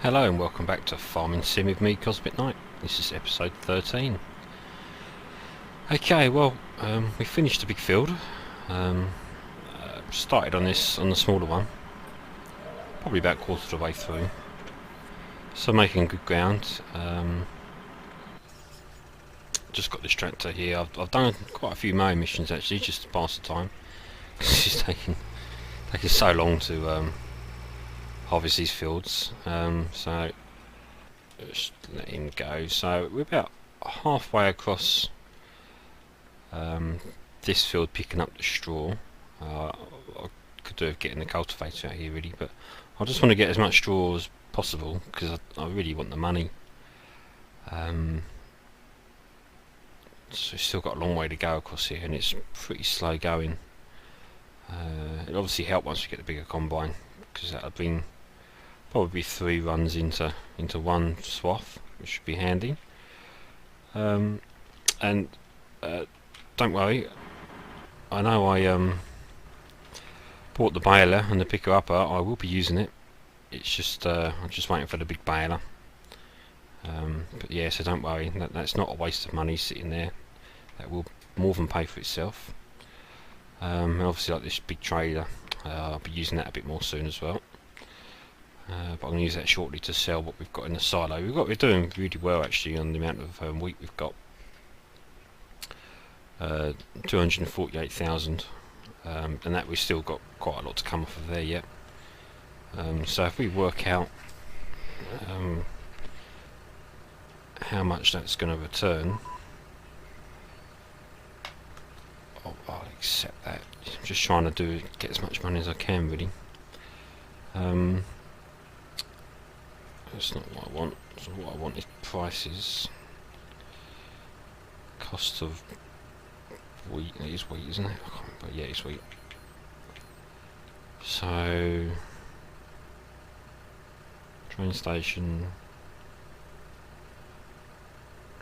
Hello and welcome back to Farming Sim with me, Mrcosmicnite. This is episode 13. Okay, well, we finished a big field. Started on the smaller one, probably about a quarter of the way through. So making good ground. Just got this tractor here. I've done quite a few mowing missions actually, just to pass the time. It's just taking so long to harvest these fields. So just let him go. So we're about halfway across this field, picking up the straw. I could do with getting the cultivator out here really, but I just want to get as much straw as possible because I really want the money. So we've still got a long way to go across here, and it's pretty slow going. It'll obviously help once we get the bigger combine, because that'll bring probably 3 runs into one swath, which should be handy. And don't worry, I know I bought the baler and the picker upper. I will be using it. It's just I'm just waiting for the big baler. But yeah, so don't worry, that's not a waste of money sitting there. That will more than pay for itself. And obviously, like this big trailer, I'll be using that a bit more soon as well. But I'm going to use that shortly to sell what we've got in the silo. We're doing really well actually on the amount of wheat we've got. 248,000, and that we've still got quite a lot to come off of there yet. So if we work out how much that's going to return, I'll accept that. I'm just trying to get as much money as I can really. That's not what I want. So what I want is prices. Cost of wheat. It is wheat, isn't it? I can't remember. Yeah, it's wheat. So train station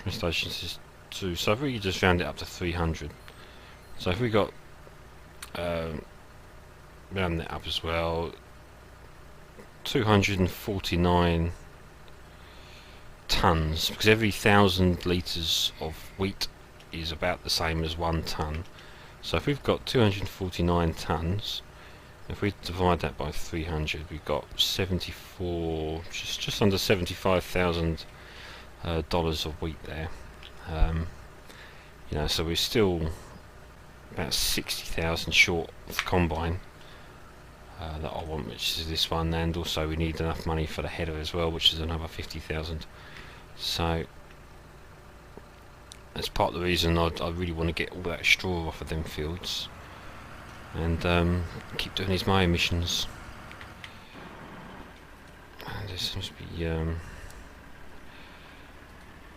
is 2. So I've really just round it up to 300. So if we got round that up as well, 249 tons, because every 1,000 litres of wheat is about the same as 1 ton. So if we've got 249 tons, if we divide that by 300, we've got 74, just under $75,000 dollars of wheat there. You know, so we're still about 60,000 short of the combine that I want, which is this one, and also we need enough money for the header as well, which is another 50,000. So that's part of the reason I really want to get all that straw off of them fields and keep doing these mowing missions. And there seems to be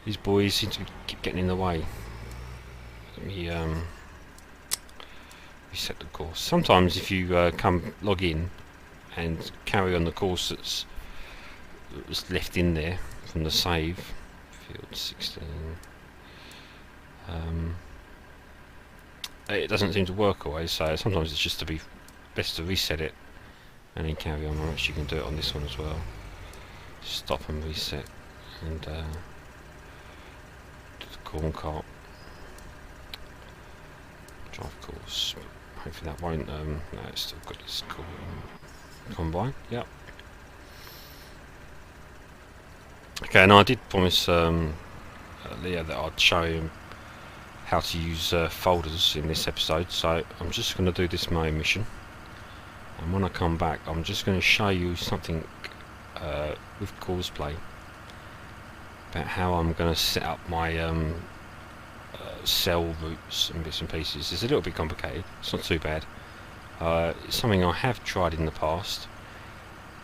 these boys seem to keep getting in the way. Let me reset the course. Sometimes if you log in and carry on the course that was left in there from the save, field 16, it doesn't seem to work always, so sometimes it's just best to reset it and then carry on. Actually, you can do it on this one as well. Stop and reset and do the corn cart. Drive course. Hopefully that won't. No, it's still got its combine. Yep. Okay, and I did promise Leah that I'd show him how to use folders in this episode, so I'm just going to do this mowing mission, and when I come back I'm just going to show you something with Courseplay about how I'm going to set up my cell routes and bits and pieces. It's a little bit complicated, it's not too bad. It's something I have tried in the past,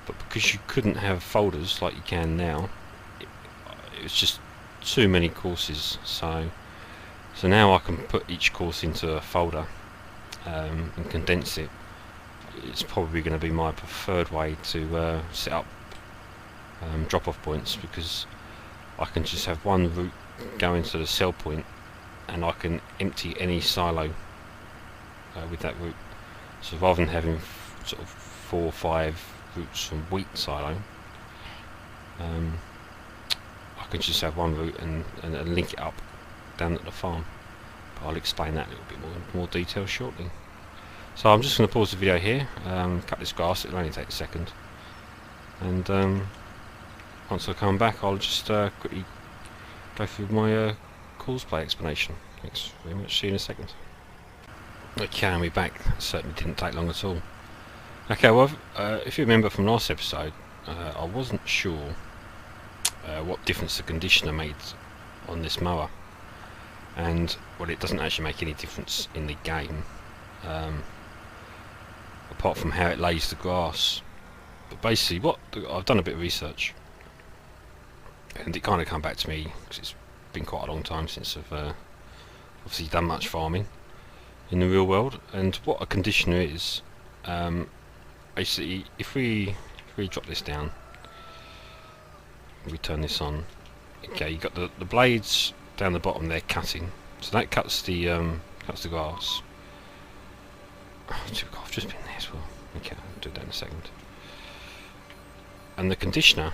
but because you couldn't have folders like you can now, it was just too many courses. So now I can put each course into a folder and condense it. It's probably going to be my preferred way to set up drop-off points, because I can just have one route going to the sell point and I can empty any silo with that route. So rather than having sort of 4 or 5 routes from wheat silo, I can just have one route and link it up down at the farm. But I'll explain that a little bit more detail shortly. So I'm just going to pause the video here, cut this grass. It'll only take a second, and once I come back I'll just quickly go through my Courseplay explanation. Thanks very much, see you in a second. Okay, and we're back. That certainly didn't take long at all. Okay, well, if you remember from last episode, I wasn't sure what difference the conditioner made on this mower, and well, it doesn't actually make any difference in the game, apart from how it lays the grass. But basically, I've done a bit of research, and it kind of come back to me because it's been quite a long time since I've obviously done much farming in the real world. And what a conditioner is, basically, if we drop this down, we turn this on. Okay, you got the blades down the bottom there cutting, so that cuts the grass. Oh, I've just been there as well. Okay, I'll do that in a second. And the conditioner,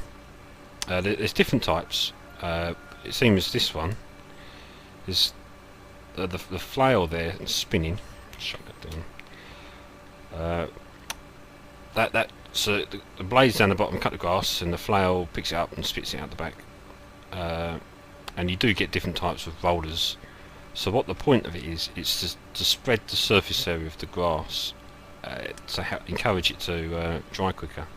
there's different types. It seems this one is the flail there and spinning. Shut that down. So the blades down the bottom cut the grass, and the flail picks it up and spits it out the back. And you do get different types of rollers. So what the point of it is, it's to spread the surface area of the grass to encourage it to dry quicker.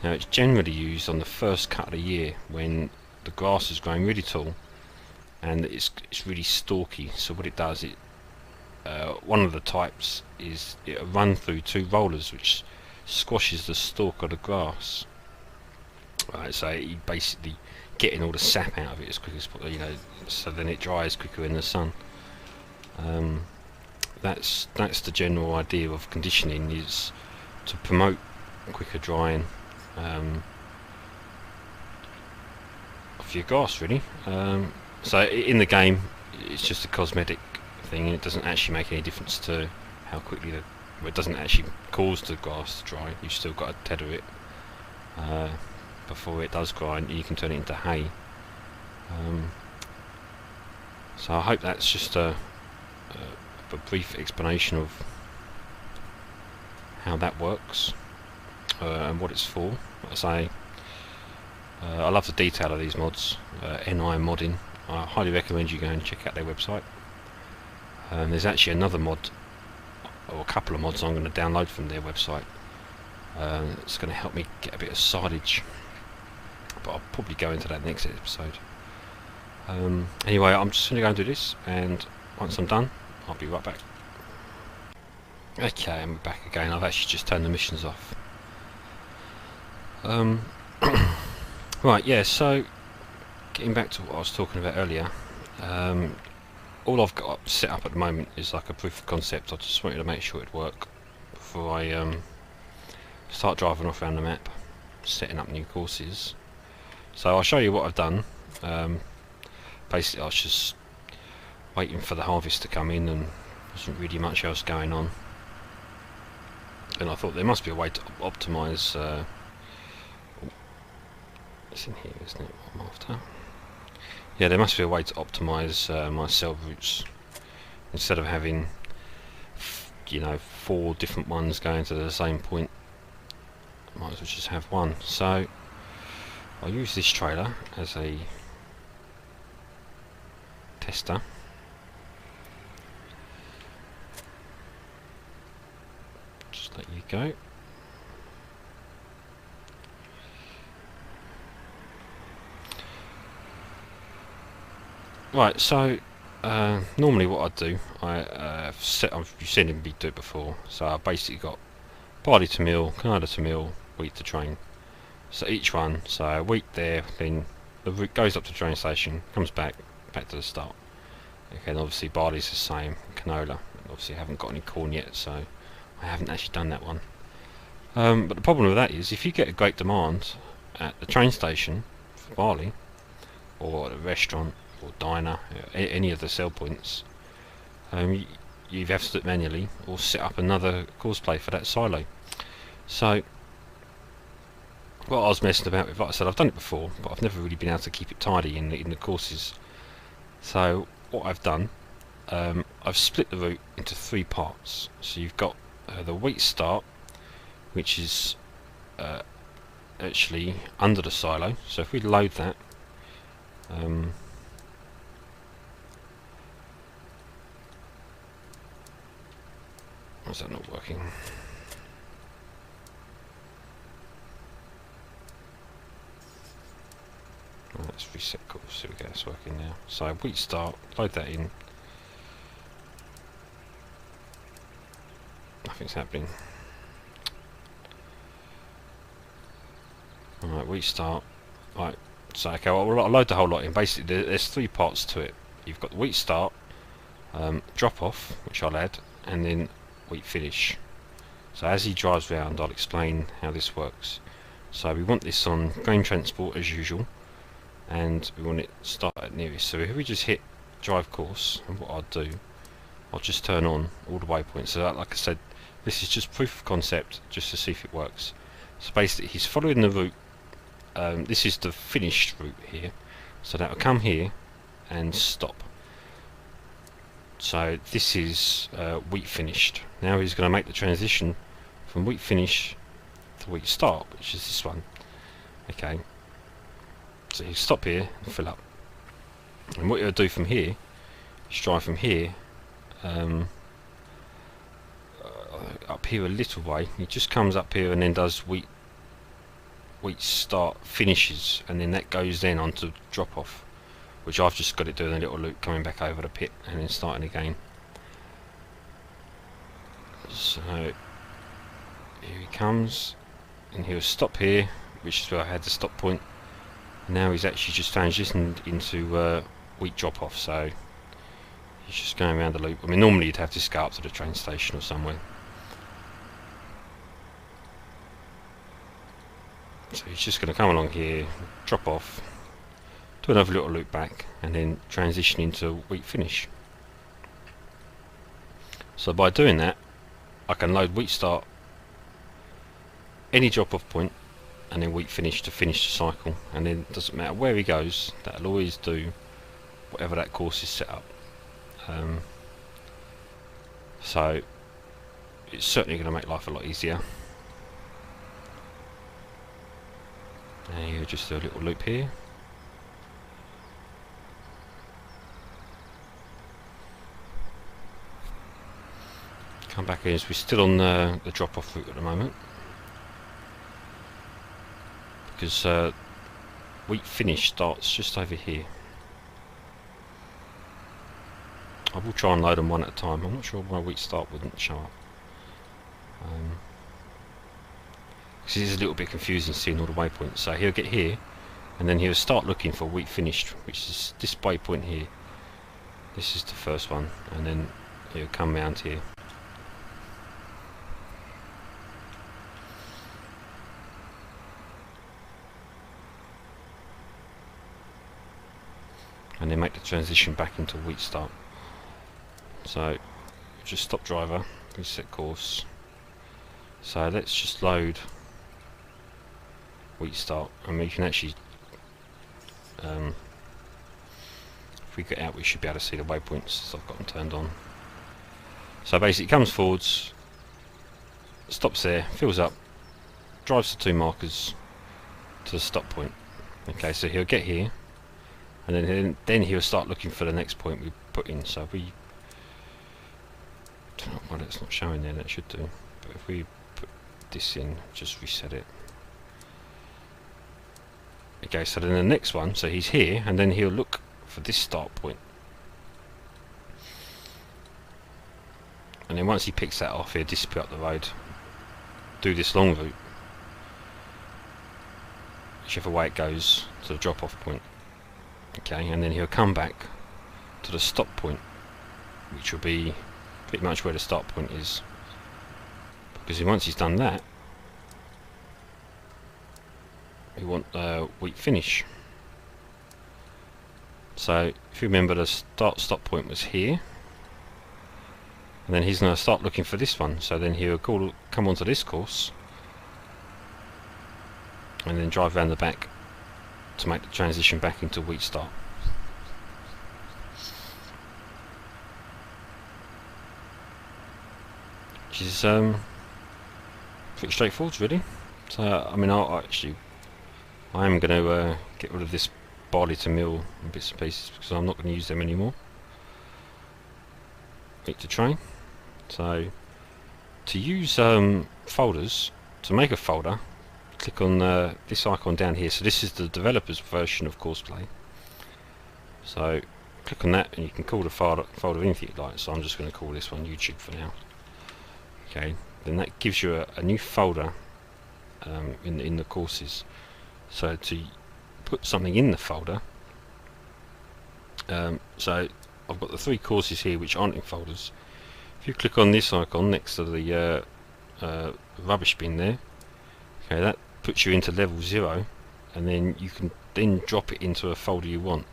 Now, it's generally used on the first cut of the year when the grass is growing really tall and it's really stalky. So what it does, one of the types is it'll run through two rollers which squashes the stalk of the grass. Right, so you basically getting all the sap out of it as quick as possible, so then it dries quicker in the sun. That's the general idea of conditioning, is to promote quicker drying of your grass, really. So in the game, it's just a cosmetic thing, and it doesn't actually make any difference to how quickly it doesn't actually cause the grass to dry. You've still got to tether it before it does grind. You can turn it into hay. So I hope that's just a brief explanation of how that works and what it's for. Like I say, I love the detail of these mods. NI Modding, I highly recommend you go and check out their website. There's actually another mod, or a couple of mods I'm going to download from their website. It's going to help me get a bit of silage, but I'll probably go into that next episode. Anyway, I'm just going to go and do this, and once I'm done, I'll be right back. Okay, I'm back again. I've actually just turned the missions off. Right, yeah, so getting back to what I was talking about earlier, all I've got set up at the moment is like a proof of concept. I just wanted to make sure it'd work before I start driving off around the map, setting up new courses. So I'll show you what I've done. Basically, I was just waiting for the harvest to come in, and there wasn't really much else going on. And I thought there must be a way to optimise. It's in here, isn't it? What I'm after. Yeah, there must be a way to optimise my cell routes instead of having, 4 different ones going to the same point. Might as well just have one. So I'll use this trailer as a tester. Just let you go. Right, so normally what I do, I've seen me do it before. So I basically got barley to mill, canola to mill, wheat to train. So each one, so wheat there, then the route goes up to the train station, comes back to the start. Okay, and obviously barley's the same, canola. Obviously I haven't got any corn yet, so I haven't actually done that one. But the problem with that is, if you get a great demand at the train station for barley, or at a restaurant, or diner, any of the sell points, you have to do it manually or set up another Courseplay for that silo. So what I was messing about with, like I said, I've done it before, but I've never really been able to keep it tidy in the courses. So what I've done, I've split the route into 3 parts. So you've got the wheat start, which is actually under the silo. So if we load that, why is that not working? Let's reset course. Here we go, it's working now. So wheat start, load that in. Nothing's happening. Alright, wheat start. Right, so okay, well, I'll load the whole lot in. Basically, there's 3 parts to it. You've got the wheat start, drop off, which I'll add, and then wheat finish. So as he drives round, I'll explain how this works. So we want this on grain transport as usual, and we want it start at nearest. So if we just hit drive course, and what I'll do, I'll just turn on all the waypoints. So that, like I said, this is just proof of concept, just to see if it works. So basically he's following the route. This is the finished route here, so that will come here and stop. So this is wheat finished. Now he's going to make the transition from wheat finish to wheat start, which is this one. Okay, so he'll stop here and fill up, and what he'll do from here is drive from here up here a little way. He just comes up here and then does wheat start finishes, and then that goes then on to drop off, which I've just got it doing a little loop coming back over the pit and then starting again. So here he comes, and he'll stop here, which is where I had the stop point. Now he's actually just transitioned into wheat drop off, so he's just going around the loop. I mean, normally you'd have to go up to the train station or somewhere. So he's just going to come along here, drop off, do another little loop back, and then transition into wheat finish. So by doing that, I can load wheat start, any drop off point, and then wheat finish to finish the cycle. And then it doesn't matter where he goes, that'll always do whatever that course is set up. So it's certainly going to make life a lot easier. And you just do a little loop here. Come back in, as we're still on the drop-off route at the moment, because wheat finish starts just over here. I will try and load them one at a time. I'm not sure why wheat start wouldn't show up. Because it is a little bit confusing seeing all the waypoints. So he'll get here, and then he'll start looking for wheat finished, which is this waypoint here. This is the first one, and then he'll come round here. And then make the transition back into wheat start. So just stop driver, reset course. So let's just load wheat start, and we can actually, if we get out, we should be able to see the waypoints as I've got them turned on. So basically it comes forwards, stops there, fills up, drives the 2 markers to the stop point. Okay, so he'll get here, and then he'll start looking for the next point we put in. So if we, don't know why that's not showing there, that should do, but if we put this in, just reset it. Okay, so then the next one, so he's here, and then he'll look for this start point. And then once he picks that off, he'll disappear up the road, do this long route, whichever way it goes to the drop off point. Okay, and then he'll come back to the stop point, which will be pretty much where the start point is, because once he's done that, we want wheat finish. So if you remember, the stop point was here, and then he's going to start looking for this one. So then he'll come onto this course, and then drive around the back to make the transition back into wheat start. Which is pretty straightforward, really. So I mean, I am going to get rid of this barley to mill in bits and pieces because I'm not going to use them anymore. Wheat to train. So to use folders, to make a folder, click on this icon down here. So this is the developer's version of Courseplay. So click on that and you can call the folder anything you like. So I'm just going to call this one YouTube for now. Okay, then that gives you a new folder in the courses. So to put something in the folder, so I've got the 3 courses here which aren't in folders. If you click on this icon next to the rubbish bin there, okay, that puts you into level 0, and then you can then drop it into a folder you want.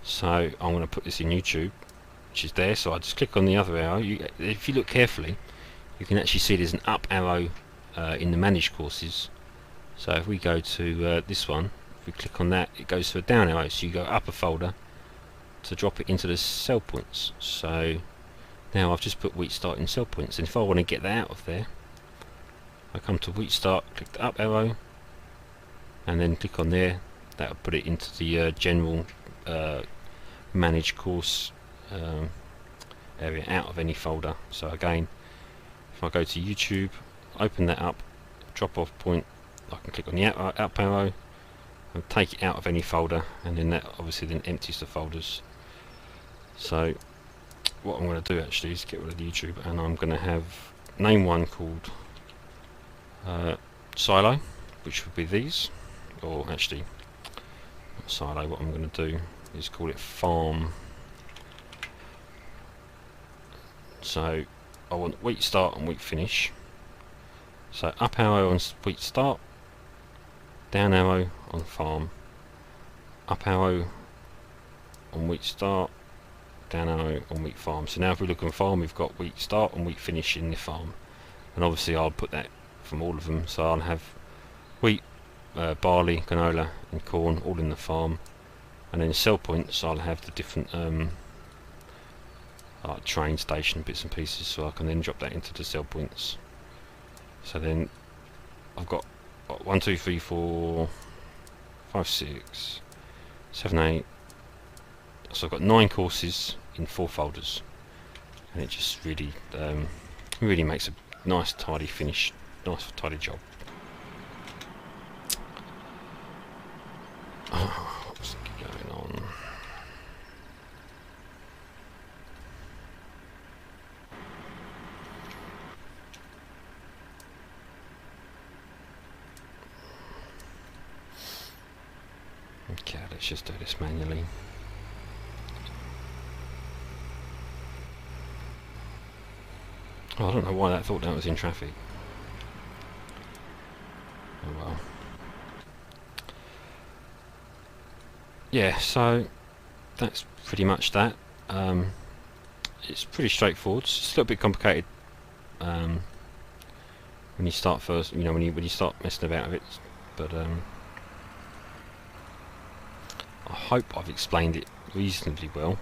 So I'm going to put this in YouTube, which is there. So I just click on the other arrow. If you look carefully, you can actually see there's an up arrow in the managed courses. So if we go to this one, if we click on that, it goes to a down arrow, so you go up a folder to drop it into the cell points. So now I've just put wheat start in cell points, and if I want to get that out of there, I come to wheat start, click the up arrow, and then click on there. That'll put it into the general managed course area out of any folder. So again, if I go to YouTube, open that up, drop off point, I can click on the up arrow and take it out of any folder, and then that obviously then empties the folders. So what I'm going to do actually is get rid of the YouTube, and I'm going to have name one called silo, which would be these, or actually not silo. What I'm going to do is call it farm. So I want wheat start and wheat finish. So up arrow on wheat start, down arrow on farm, up arrow on wheat start, down arrow on wheat farm. So now if we look on farm, we've got wheat start and wheat finish in the farm, and obviously I'll put that from all of them. So I'll have wheat, barley, canola and corn all in the farm, and then cell points I'll have the different train station bits and pieces, so I can then drop that into the cell points. So then I've got 1, 2, 3, 4, 5, 6, 7, 8. So I've got 9 courses in 4 folders, and it just really really makes a nice tidy finish, nice tidy job. What's going on? Okay, let's just do this manually. Oh, I don't know why that thought that was in traffic. Oh well. Yeah, so that's pretty much that. It's pretty straightforward. It's just a little bit complicated when you start first. You know, when you start messing about with it. But I hope I've explained it reasonably well.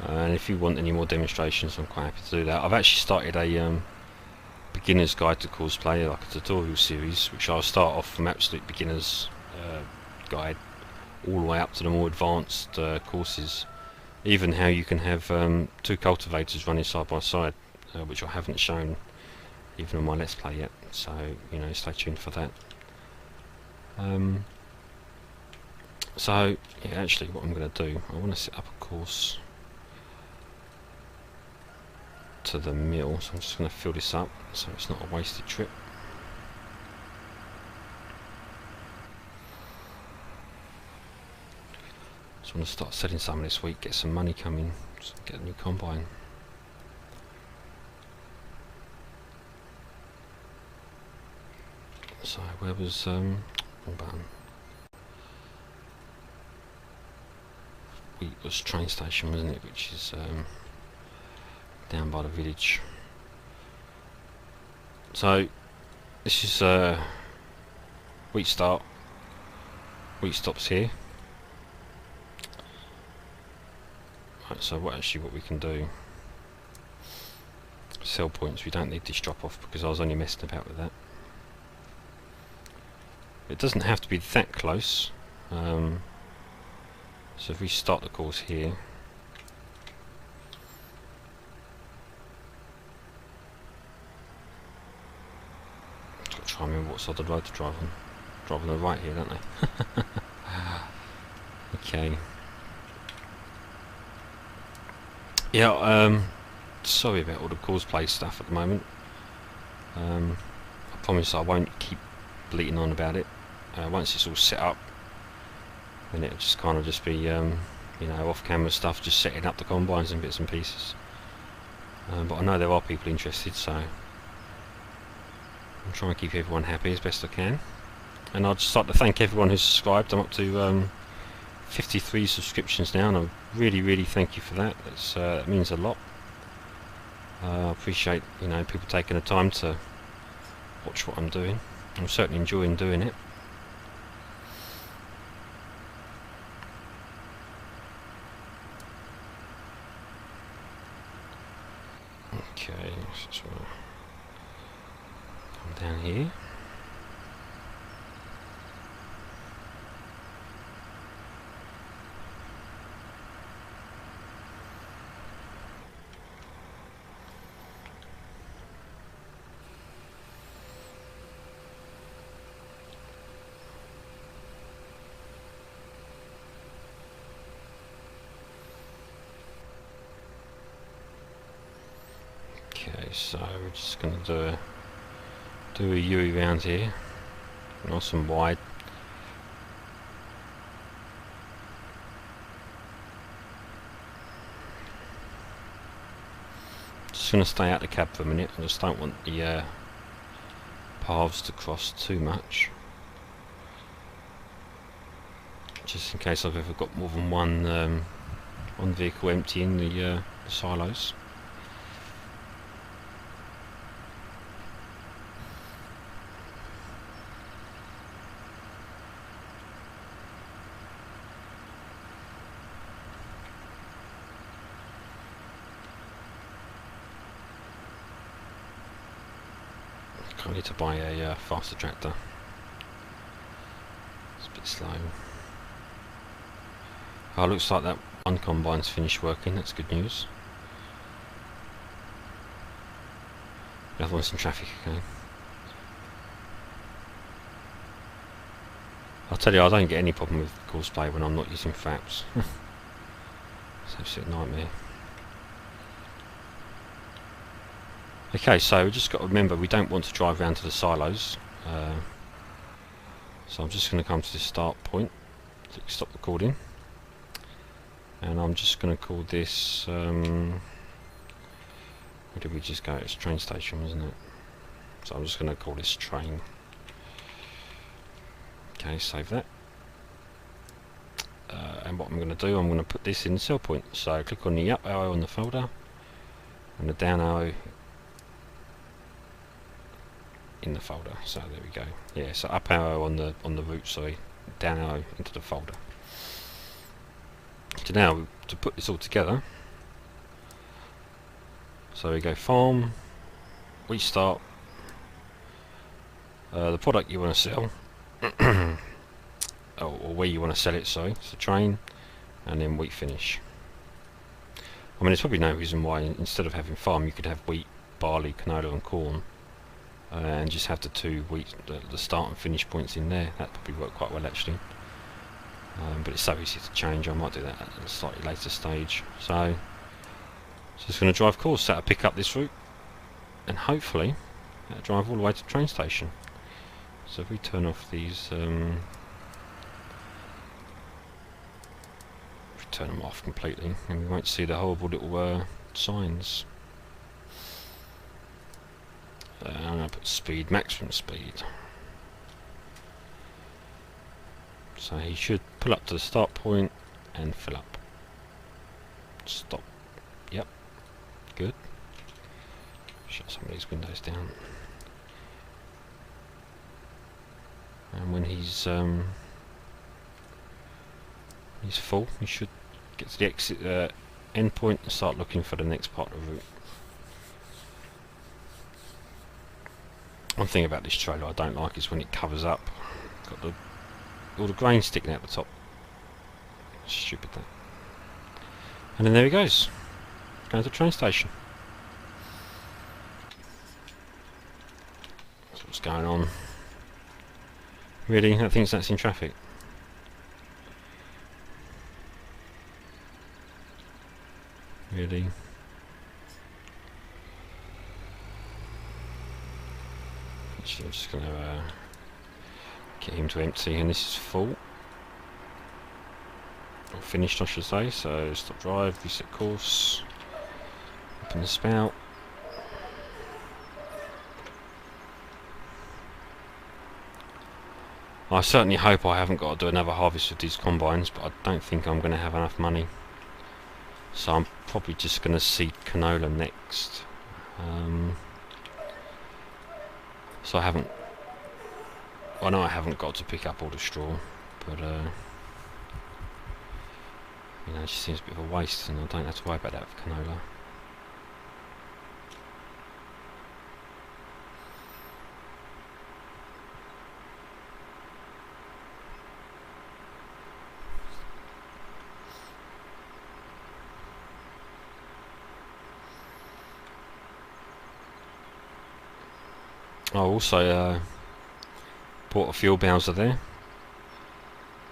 And if you want any more demonstrations, I'm quite happy to do that. I've actually started a beginner's guide to Courseplay, like a tutorial series, which I'll start off from absolute beginner's guide all the way up to the more advanced courses. Even how you can have 2 cultivators running side by side, which I haven't shown even on my Let's Play yet. So, you know, stay tuned for that. So, yeah, actually what I'm going to do, I want to set up a course to the mill, so I'm just going to fill this up so it's not a wasted trip. So I'm going to start selling some this week, get some money coming, so get a new combine. So where was wrong button? Wheat was train station, wasn't it? Which is down by the village. So this is wheat start, wheat stops here. Right, so what we can do, sell points, we don't need this drop off because I was only messing about with that. It doesn't have to be that close, so if we start the course here, I've got to try and remember what side of the road to drive on. Drive on the right here, don't they? Okay. Yeah, sorry about all the Courseplay stuff at the moment. I promise I won't keep bleating on about it. Once it's all set up, then it'll just kind of just be, you know, off-camera stuff, just setting up the combines and bits and pieces. But I know there are people interested, so I'm trying to keep everyone happy as best I can. And I'd just like to thank everyone who's subscribed. I'm up to 53 subscriptions now, and I really thank you for that. That means a lot. I appreciate, you know, people taking the time to watch what I'm doing. I'm certainly enjoying doing it. Okay, let's just come down here. Okay, so we're just going to do a U round here, nice and wide. Just going to stay out the cab for a minute. I just don't want the paths to cross too much, just in case I've ever got more than one vehicle emptying the silos. I need to buy a faster tractor. It's a bit slow. Oh, looks like that one combine's finished working. That's good news. The other one's in traffic again. I'll tell you, I don't get any problem with Courseplay when I'm not using fraps. It's an absolute nightmare. Okay, so we just got to remember we don't want to drive round to the silos. So I'm just going to come to this start point, stop recording, and I'm just going to call this, where did we just go? It's train station, wasn't it? So I'm just going to call this train. Okay, save that. And what I'm going to do, I'm going to put this in the cell point. So click on the up arrow on the folder, and the down arrow in the folder. So there we go. Yeah, so up arrow on the route, sorry, down arrow into the folder. So now to put this all together, so we go farm, we start the product you want to sell, or where you want to sell it, sorry, so train, and then wheat finish. I mean, there's probably no reason why instead of having farm you could have wheat, barley, canola and corn, and just have the two wheat, the start and finish points in there. That probably work quite well actually. But it's so easy to change. I might do that at a slightly later stage. So just going to drive course. That'll pick up this route, and hopefully that'll drive all the way to the train station. So if we turn off these, if we turn them off completely, and we won't see the horrible little signs. I'm going to put speed, maximum speed. So he should pull up to the start point and fill up. Stop. Yep. Good. Shut some of these windows down. and when he's full, we should get to the exit end point and start looking for the next part of the route. One thing about this trailer I don't like is when it covers up, got all the grain sticking out the top. Stupid that. And then there he goes, going to the train station. So what's going on? Really? That thinks that's in traffic? Really? Actually, I'm just going to get him to empty, and this is full. Or finished, I should say. So stop drive, reset course, open the spout. I certainly hope I haven't got to do another harvest with these combines, but I don't think I'm going to have enough money. So I'm probably just going to seed canola next. So I know I haven't got to pick up all the straw, but you know, it just seems a bit of a waste, and I don't have to worry about that with canola. I also bought a fuel bowser there.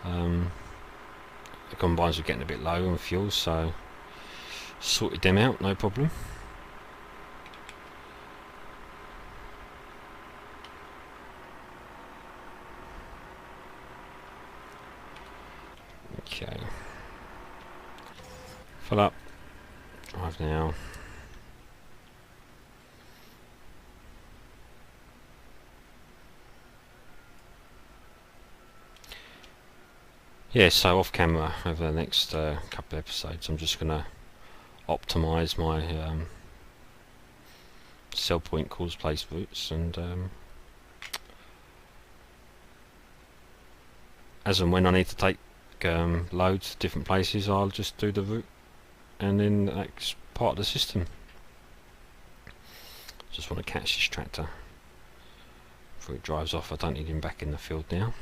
The combines were getting a bit low on fuel, so sorted them out, no problem. Okay. Fill up. Drive now. Yeah, so off camera over the next couple of episodes, I'm just going to optimise my sell point Courseplay routes, and as and when I need to take loads to different places, I'll just do the route, and then that's part of the system. Just want to catch this tractor before it drives off. I don't need him back in the field now.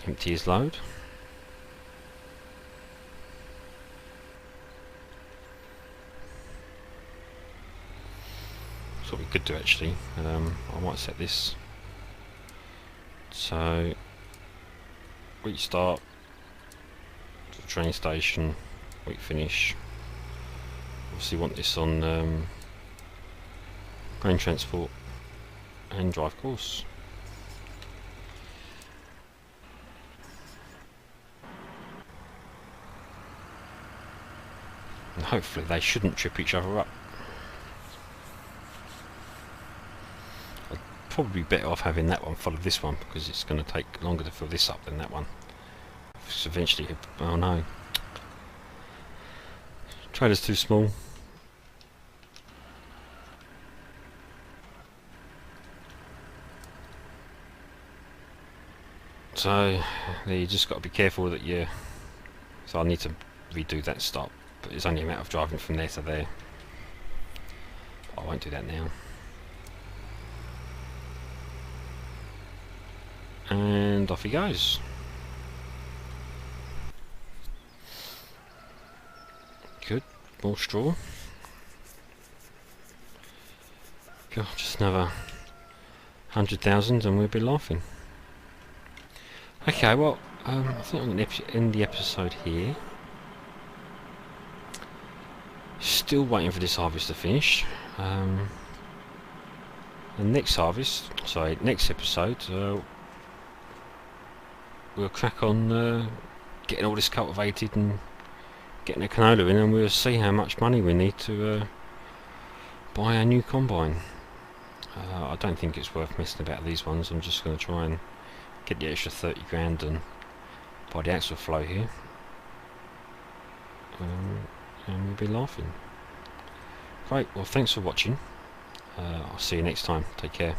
Empty his load. That's what we could do actually. I might set this so restart to the train station, wait finish. Obviously want this on grain transport and drive course. And hopefully they shouldn't trip each other up. I'd probably be better off having that one follow this one, because it's going to take longer to fill this up than that one. So eventually, oh no, trailer's too small. So you just got to be careful that you. So I need to redo that stop. But it's only a matter of driving from there to there. I won't do that now. And off he goes. Good, more straw. God, just another 100,000 and we'll be laughing. Okay, well, I think I'm going to end the episode here. Still waiting for this harvest to finish. The next episode, we'll crack on getting all this cultivated and getting the canola in, and we'll see how much money we need to buy a new combine. I don't think it's worth messing about these ones. I'm just going to try and get the extra 30 grand and by the axle flow here, and we'll be laughing. Great, well thanks for watching. I'll see you next time. Take care.